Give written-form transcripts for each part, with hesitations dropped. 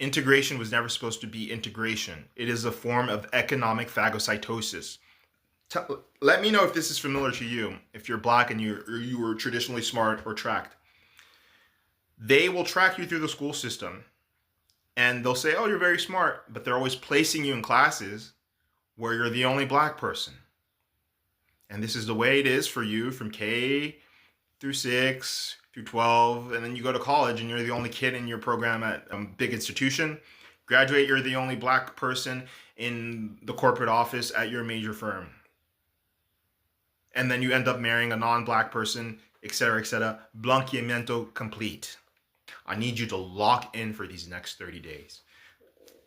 Integration was never supposed to be integration. It is a form of economic phagocytosis. Let me know if this is familiar to you, if you're black and you were traditionally smart or tracked. They will track you through the school system and they'll say, oh, you're very smart, but they're always placing you in classes where you're the only black person. And this is the way it is for you from K through 6 through 12, and then you go to college and you're the only kid in your program at a big institution. Graduate, you're the only black person in the corporate office at your major firm. And then you end up marrying a non-black person, etc., etc. Blanqueamiento complete. I need you to lock in for these next 30 days.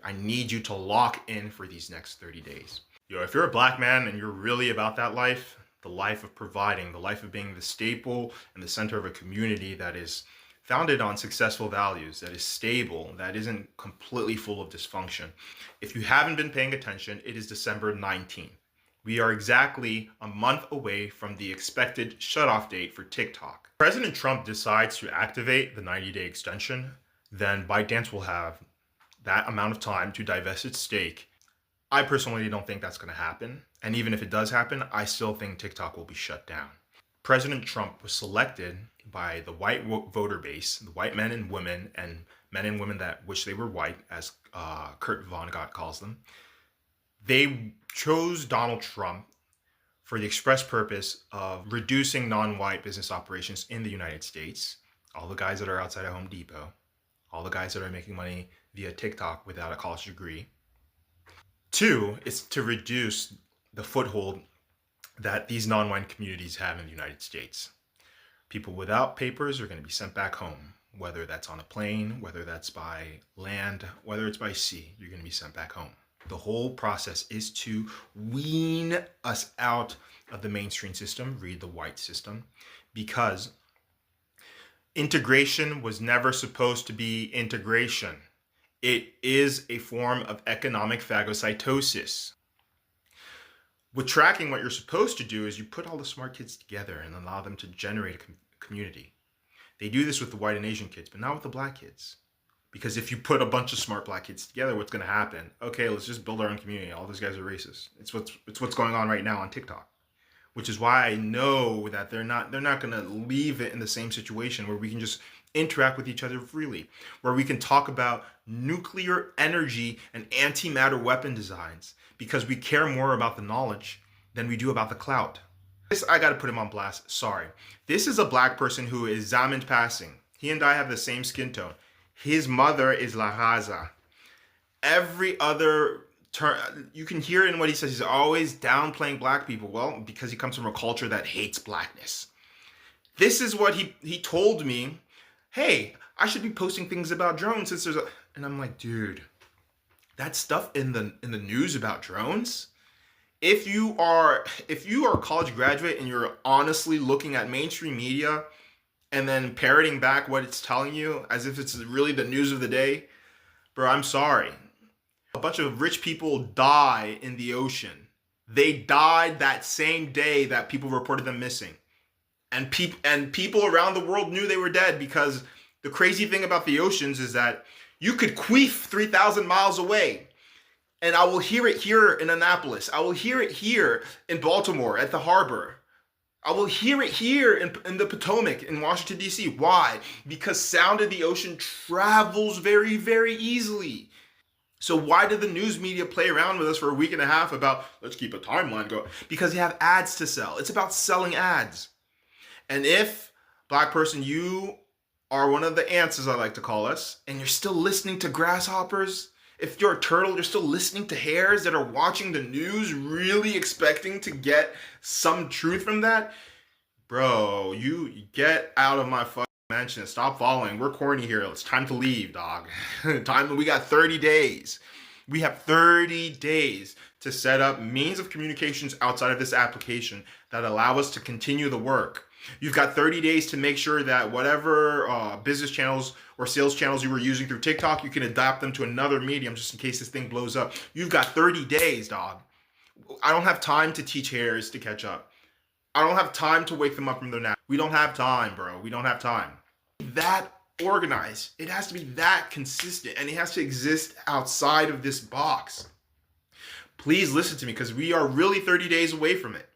I need you to lock in for these next 30 days. If you're a black man and you're really about that life, the life of providing, the life of being the staple and the center of a community that is founded on successful values, that is stable, that isn't completely full of dysfunction. If you haven't been paying attention, it is December 19th. We are exactly a month away from the expected shutoff date for TikTok. President Trump decides to activate the 90-day extension, then ByteDance will have that amount of time to divest its stake. I personally don't think that's going to happen. And even if it does happen, I still think TikTok will be shut down. President Trump was selected by the white voter base, the white men and women that wish they were white, as Kurt Vonnegut calls them. They chose Donald Trump for the express purpose of reducing non-white business operations in the United States. All the guys that are outside of Home Depot, all the guys that are making money via TikTok without a college degree. 2 is to reduce the foothold that these non-white communities have in the United States. People without papers are going to be sent back home, whether that's on a plane, whether that's by land, whether it's by sea, you're going to be sent back home. The whole process is to wean us out of the mainstream system, read the white system, because integration was never supposed to be integration. It is a form of economic phagocytosis. With tracking, what you're supposed to do is you put all the smart kids together and allow them to generate a community. They do this with the white and Asian kids, but not with the black kids. Because if you put a bunch of smart black kids together, what's going to happen? Okay, let's just build our own community. All those guys are racist. It's what's going on right now on TikTok. Which is why I know that they're not going to leave it in the same situation where we can just interact with each other freely, where we can talk about nuclear energy and antimatter weapon designs, because we care more about the knowledge than we do about the clout. This, I got to put him on blast. Sorry. This is a black person who is Zamint passing. He and I have the same skin tone. His mother is La Raza. Every other term, you can hear in what he says, he's always downplaying black people. Well, because he comes from a culture that hates blackness. This is what he told me. Hey, I should be posting things about drones since there's a... And I'm like, dude, that stuff in the news about drones, if you are a college graduate and you're honestly looking at mainstream media and then parroting back what it's telling you as if it's really the news of the day, bro, I'm sorry. A bunch of rich people die in the ocean. They died that same day that people reported them missing. And people around the world knew they were dead, because the crazy thing about the oceans is that you could queef 3,000 miles away, and I will hear it here in Annapolis. I will hear it here in Baltimore at the harbor. I will hear it here in the Potomac in Washington, D.C. Why? Because sound in the ocean travels very, very easily. So why did the news media play around with us for a week and a half about, let's keep a timeline going? Because they have ads to sell. It's about selling ads. And if, black person, you are one of the ants, as I like to call us, and you're still listening to grasshoppers, if you're a turtle, you're still listening to hares that are watching the news, really expecting to get some truth from that, bro, you get out of my fucking mansion. Stop following. We're corny here. It's time to leave, dog. We got 30 days. We have 30 days to set up means of communications outside of this application that allow us to continue the work. You've got 30 days to make sure that whatever business channels or sales channels you were using through TikTok, you can adapt them to another medium just in case this thing blows up. You've got 30 days, dog. I don't have time to teach hares to catch up. I don't have time to wake them up from their nap. We don't have time, bro. We don't have time. That organized. It has to be that consistent, and it has to exist outside of this box. Please listen to me, because we are really 30 days away from it.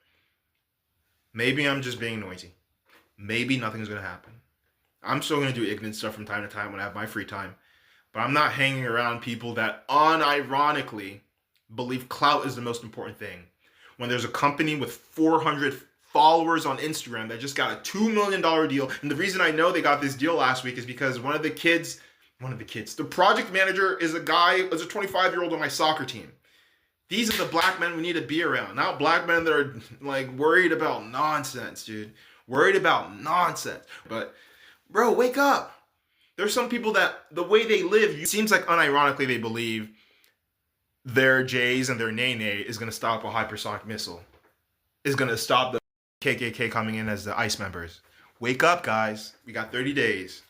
Maybe I'm just being noisy. Maybe nothing's going to happen. I'm still going to do ignorant stuff from time to time when I have my free time. But I'm not hanging around people that unironically believe clout is the most important thing. When there's a company with 400 followers on Instagram that just got a $2 million deal. And the reason I know they got this deal last week is because the project manager is a 25-year-old on my soccer team. These are the black men we need to be around, not black men that are like worried about nonsense, dude. Worried about nonsense. But bro, wake up. There's some people that the way they live, it seems like unironically they believe their J's and their nay is going to stop a hypersonic missile. Is going to stop the KKK coming in as the ICE members. Wake up, guys. We got 30 days.